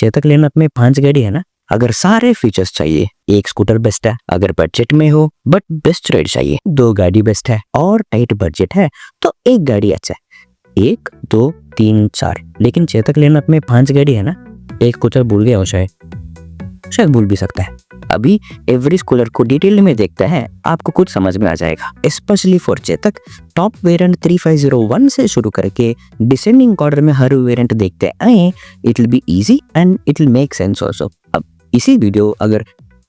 चेतक लिनअप में 5 गाड़ी है ना, अगर सारे फीचर्स चाहिए एक स्कूटर बेस्ट है, अगर बजट में हो बट बेस्ट रेट चाहिए 2 गाड़ी बेस्ट है, और टाइट बजट है तो एक गाड़ी अच्छा है। 1 2 3 4, लेकिन चेतक लिनअप में 5 गाड़ी है ना, एक स्कूटर भूल गया हो, शायद भूल भी सकता है। अभी एवरी स्कूटर को डिटेल में देखते हैं, आपको कुछ समझ में आ जाएगा। Specially for Chetak top variant 3501 से शुरू करके डिसेंडिंग ऑर्डर में हर वेरिएंट देखते आए, it will be easy and it will make sense also. अब इसी वीडियो अगर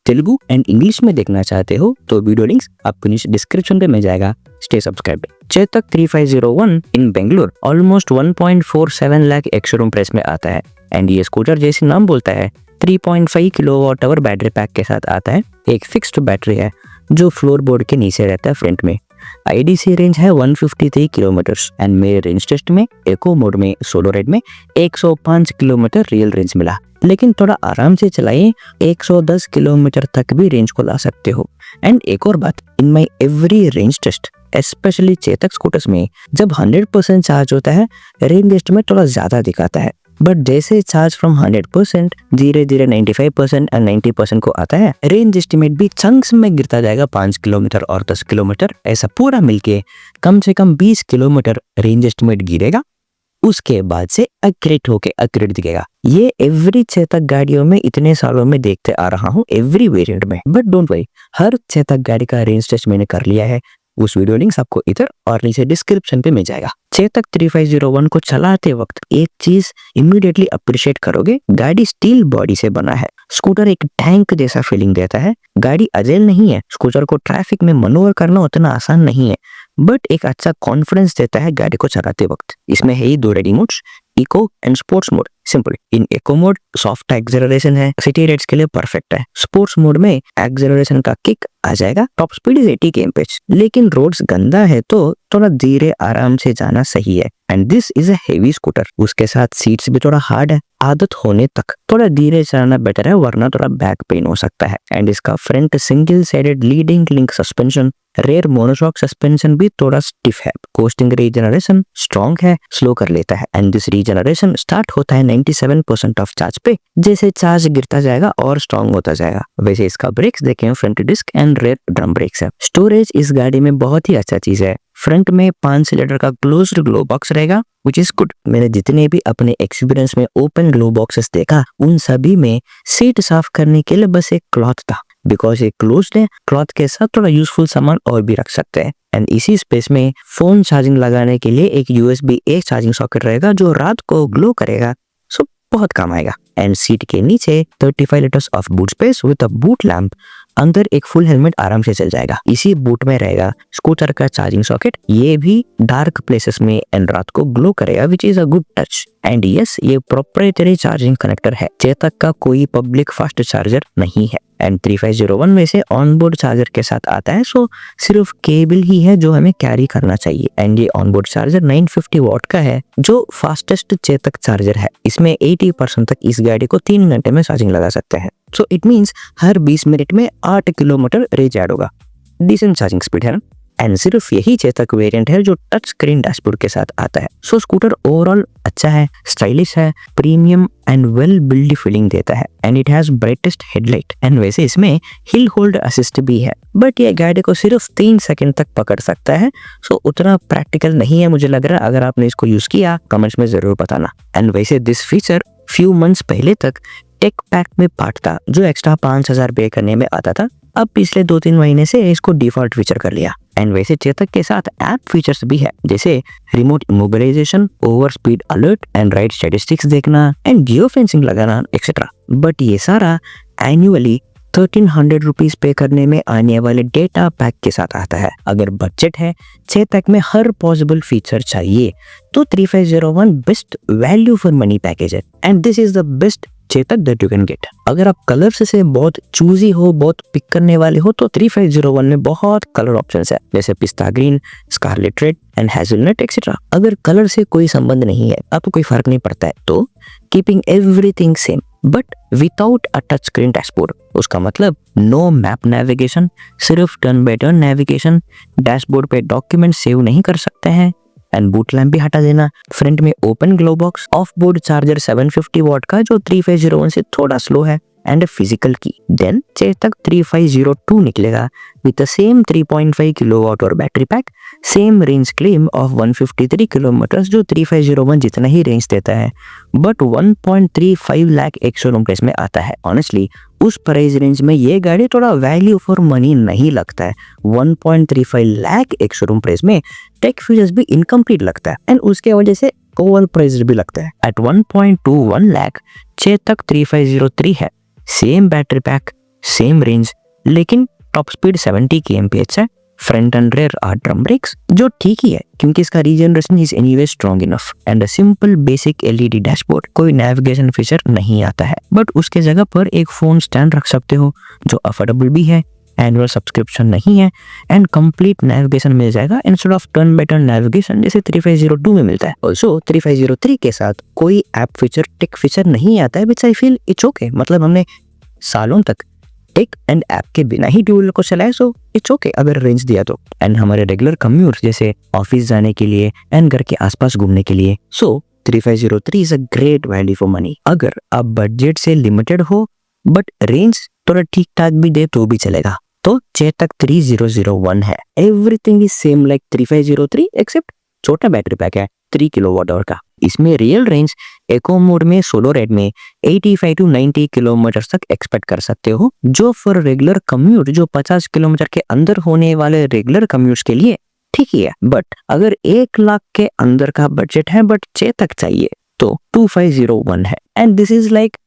तेलुगु एंड इंग्लिश में देखना चाहते हो तो वीडियो लिंक्स आपको नीचे डिस्क्रिप्शन पे मिल जाएगा। Stay subscribe. Chetak 3501 in Bengaluru almost 1.47 lakh ex showroom price में आता है एंड ये स्कूटर जैसे नाम बोलता है 3.5 किलोवाट आवर बैटरी पैक के साथ आता है। एक फिक्स्ड बैटरी है जो फ्लोर बोर्ड के नीचे रहता है फ्रंट में। आईडीसी रेंज है 153 किलोमीटर्स एंड मेरे रेंज टेस्ट में इको मोड में सोलो राइड में 105 किलोमीटर रियल रेंज मिला, लेकिन थोड़ा आराम से चलाइए 110 किलोमीटर तक भी रेंज को ला सकते हो। एंड एक और बात, in my every range test specially Chetak scooters में जब 100% चार्ज होता है रेंज टेस्ट में थोड़ा ज्यादा दिखाता है, बट जैसे चार्ज फ्रॉम 100% धीरे धीरे 95% और 90% को आता है, रेंज एस्टिमेट भी चंक्स में गिरता जाएगा। 5 किलोमीटर और 10 किलोमीटर ऐसा पूरा मिलके कम से कम 20 किलोमीटर रेंज एस्टिमेट गिरेगा, उसके बाद से एक्यूरेट होके एक्यूरेट दिखेगा। ये एवरी चेतक गाड़ियों में इतने सालों में देखते आ रहा हूँ, एवरी वेरिएंट में। बट डोंट वरी, हर चेतक गाड़ी का रेंज टेस्ट मैंने कर लिया है, उस वीडियो लिंक्स आपको इधर और नीचे डिस्क्रिप्शन पे मिल जाएगा। चेतक 3501 को चलाते वक्त एक चीज इमीडिएटली अप्रिशिएट करोगे, गाड़ी स्टील बॉडी से बना है। स्कूटर एक टैंक जैसा फीलिंग देता है। गाड़ी अजेल नहीं है, स्कूटर को ट्रैफिक में मनोवर करना उतना आसान नहीं है, बट एक अच्छा कॉन्फिडेंस देता है गाड़ी को चलाते वक्त। इसमें है ही 2 ready modes, eco and sports mode. Simple, in eco mode soft acceleration है, सिटी राइड्स के लिए परफेक्ट है। स्पोर्ट्स मोड में एक्सेलरेशन का किक आ जाएगा, टॉप स्पीड इज 80 kmph, लेकिन रोड्स गंदा है तो थोड़ा धीरे आराम से जाना सही है। And this is a heavy scooter, उसके साथ सीट्स भी थोड़ा हार्ड है, आदत होने तक थोड़ा धीरे चलाना बेटर है, वरना थोड़ा बैक पेन हो सकता है। एंड इसका front single sided leading link suspension, rear monoshock suspension भी थोड़ा स्टिफ है। कोस्टिंग रीजनरेशन स्ट्रॉन्ग है, स्लो कर लेता है। एंड दिस रीजनरेशन स्टार्ट होता है 97% ऑफ चार्ज पे, जैसे चार्ज गिरता जाएगा और स्ट्रॉन्ग होता जाएगा। वैसे इसका ब्रेक्स देखें, front disc and rear drum brakes है। स्टोरेज इस गाड़ी में बहुत ही अच्छा चीज है। फ्रंट में 5 लीटर का क्लोज्ड ग्लो बॉक्स रहेगा, विच इज गुड। मैंने जितने भी अपने एक्सपीरियंस में ओपन ग्लो बॉक्सेस देखा, उन सभी में सीट साफ करने के लिए बस एक क्लॉथ था, बिकॉज ये क्लोज्ड है। क्लॉथ के साथ थोड़ा यूजफुल सामान और भी रख सकते हैं। एंड इसी स्पेस में फोन चार्जिंग लगाने के लिए एक USB-A चार्जिंग सॉकेट रहेगा जो रात को ग्लो करेगा, सो बहुत काम आएगा। एंड सीट के नीचे 35 litres of boot space with a boot lamp, अंदर एक फुल हेलमेट आराम से चल जाएगा। इसी बूट में रहेगा स्कूटर का चार्जिंग सॉकेट, ये भी डार्क प्लेसेस में एंड रात को ग्लो करेगा, which is a good touch. And yes, ये प्रोप्राइटरी चार्जिंग कनेक्टर है, चेतक का कोई पब्लिक फास्ट चार्जर नहीं है। एंड 3501 में से ऑनबोर्ड चार्जर के साथ आता है, सो सिर्फ केबल ही है जो हमें कैरी करना चाहिए। एंड ये ऑनबोर्ड चार्जर 950 वॉट का है, जो फास्टेस्ट चेतक चार्जर है। इसमें 80% तक इस गाड़ी को 3 घंटे में चार्जिंग लगा सकते हैं। So it means her 20 minute में 8 किलोमीटर रेंज ऐड होगा। डिसेंट चार्जिंग स्पीड है ना। एंड सिर्फ यही चेतक वेरिएंट है जो टच स्क्रीन डैशबोर्ड के साथ आता है। सो स्कूटर ओवरऑल अच्छा है, स्टाइलिश है, premium and well build feeling देता है। And it has brightest headlight. And वैसे इसमें हिल होल्ड असिस्ट भी है, बट ये गाड़ी को सिर्फ 3 सेकंड तक पकड़ सकता है, सो उतना प्रैक्टिकल नहीं है मुझे लग रहा है। अगर आपने इसको यूज किया कमेंट्स में जरूर बताना। एंड वैसे दिस फीचर फ्यू मंथ्स पहले तक टेक पैक में पार्ट था, जो एक्स्ट्रा 5000 पे करने में आता था। अब पिछले 2-3 महीने से इसको डिफॉल्ट फीचर कर लिया। एंड वैसे चेतक के साथ ऐप फीचर्स भी है, जैसे remote immobilization, over speed alert and ride statistics देखना एंड जियो फेंसिंग लगाना एक्सेट्रा। बट ये सारा एनुअली 1300 रुपीज पे करने में आने वाले डेटा पैक के साथ आता है। अगर बजट है, चेतक में हर पॉसिबल फीचर चाहिए, तो 3501 best value for money package है। And this is the best Chetak that you can get. अगर आप कलर्स से बहुत चूजी हो, बहुत पिक करने वाले हो, तो 3501 में बहुत कलर ऑप्शंस है, जैसे pista green, scarlet red and hazelnut etcetera. अगर कलर से कोई संबंध नहीं है, आपको कोई फर्क नहीं पड़ता है, तो keeping everything same but without a touch screen dashboard. उसका मतलब नो मैप नेविगेशन, सिर्फ turn by turn navigation. Dashboard पे डॉक्यूमेंट सेव नहीं कर सकते हैं, एंड बूट लैम्प भी हटा देना। फ्रंट में open glove box, of board charger 750 what का जो 3501 से थोड़ा स्लो है एंड फिजिकल की। देन चेतक 3502 निकलेगा विद द सेम 3.5 किलोवाट और battery pack, same range claim of 153 kilometre जो 3501 जितना ही रेंज देता है, बट 1.35 लाख एक शोरूम प्राइस में आता है। ऑनेस्टली उस प्राइस रेंज में ये गाड़ी थोड़ा वैल्यू फॉर मनी नहीं लगता है। 1.35 लाख एक शोरूम प्राइस में टेक फीचर्स भी इनकम्प्लीट लगता है एंड उसके वजह से ओवर प्राइस भी लगता है। एट 1.21 लाख चेतक 3503 है, same battery pack, same range, लेकिन टॉप स्पीड 70 kmph है। Front and rear are drum brakes जो ठीक ही है क्योंकि इसका regeneration is anyway strong enough and a simple basic LED dashboard. कोई नेविगेशन फीचर नहीं आता है, बट उसके जगह पर एक फोन स्टैंड रख सकते हो जो अफोर्डेबल भी है, एनुअल सब्सक्रिप्शन नहीं है एंड कंप्लीट नेविगेशन मिल जाएगा instead of turn by turn navigation जैसे 3502 में मिलता है। ऑल्सो 3503 के साथ कोई ऐप फीचर, टेक फीचर नहीं आता है, विच आई फील इट्स ओके। मतलब हमने सालों तक टेक एंड ऐप के बिना ही ड्यूल को चलाए, सो इट्स ओके अगर रेंज दिया तो। एंड हमारे रेगुलर कम्यूट जैसे ऑफिस जाने के लिए एंड घर के आसपास घूमने के लिए, सो 3503 is a great value for money. अगर आप बजट से लिमिटेड हो बट रेंज थोड़ा ठीक ठाक भी दे तो भी चलेगा, तो चेतक 3001 है। Everything is same like 3503 except छोटा बैटरी पैक है 3 किलोवाट आवर का। इसमें रियल रेंज इको मोड में सोलो राइड में 85 to 90 किलोमीटर तक एक्सपेक्ट कर सकते हो, जो फॉर रेगुलर कम्यूट जो 50 किलोमीटर के अंदर होने वाले रेगुलर कम्यूट्स के लिए ठीक ही है। बट अगर 1 लाख के अंदर का बजट है बट चेतक चाहिए तो 2501 है and this is like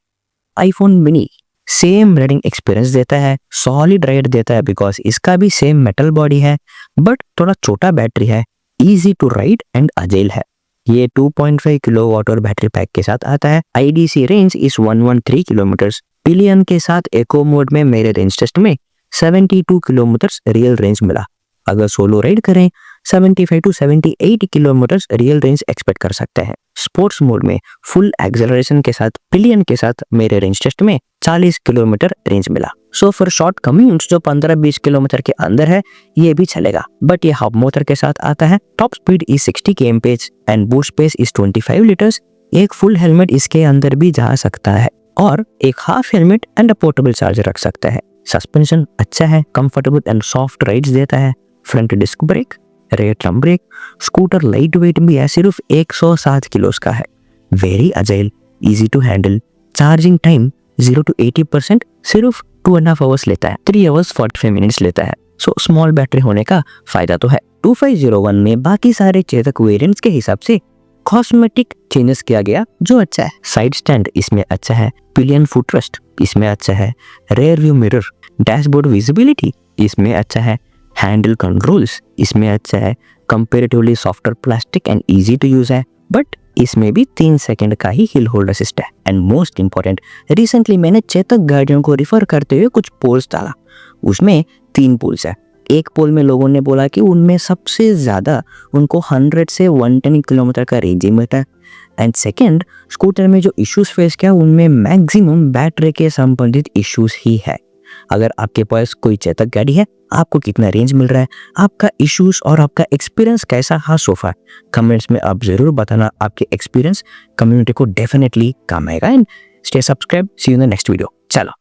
iPhone mini. Same riding experience देता है, सॉलिड राइड देता है बिकॉज इसका भी सेम मेटल बॉडी है बट थोड़ा छोटा बैटरी है, इजी टू राइड एंड अजेल है। ये 2.5 किलोवाट और बैटरी पैक के साथ आता है। आईडीसी रेंज इस 113 किलोमीटर। पिलियन के साथ एको मोड में मेरे रेंज टेस्ट में 72 किलोमीटर रियल रेंज मिला। अगर सोलो राइड करें 75 to 78 kilometre real range expect कर सकते हैं। स्पोर्ट्स मोड में फुल एक्सेलरेशन के साथ पिलियन के साथ मेरे रेंज टेस्ट में 40 किलोमीटर रेंज मिला। सो फॉर शॉर्ट कम्यूट्स जो 15-20 किलोमीटर के अंदर है ये भी चलेगा, बट ये हब मोटर के साथ आता है। Top speed is 60 kmph and boot space is 25 litres. एक फुल हेलमेट इसके अंदर भी जा सकता है और एक half helmet and a portable charger रख सकता है। सस्पेंशन अच्छा है, कंफर्टेबल एंड सॉफ्ट राइड्स देता है। Front disc brake, rear drum brake, scooter light weight भी है, सिर्फ 107 किलोस का है। Very agile, easy to handle. Charging time 0 to 80% सिर्फ 2.5 आवर्स लेता है, 3 hours 45 minutes लेता है। सो स्मॉल बैटरी होने का फायदा तो है। 2501 में बाकी सारे चेतक वेरिएंट्स के हिसाब से कॉस्मेटिक चेंजेस किया गया जो अच्छा है। साइड स्टैंड इसमें अच्छा है, पिलियन फुटरेस्ट इसमें अच्छा है, rear view mirror, dashboard visibility इसमें अच्छा है, हैंडल कंट्रोल्स इसमें अच्छा है, comparatively softer plastic and easy to use है, बट इसमें भी 3 सेकंड का ही हिल होल्ड असिस्ट है। एंड मोस्ट इंपॉर्टेंट, रिसेंटली मैंने चेतक गाड़ियों को रिफर करते हुए कुछ पोल्स डाला, उसमें 3 पोल्स है। एक पोल में लोगों ने बोला कि उनमें सबसे ज्यादा उनको 100 से 110 किलोमीटर का रेंज मिलता है। एंड सेकेंड, स्कूटर में जो इश्यूज फेस किया उनमें मैक्सिमम बैटरी के संबंधित इश्यूज ही है। अगर आपके पास कोई चेतक गाड़ी है, आपको कितना रेंज मिल रहा है, आपका इश्यूज और आपका एक्सपीरियंस कैसा रहा सो फार, कमेंट्स में आप जरूर बताना। आपके एक्सपीरियंस कम्युनिटी को डेफिनेटली काम आएगा। And stay subscribe, see you in the next video. चलो।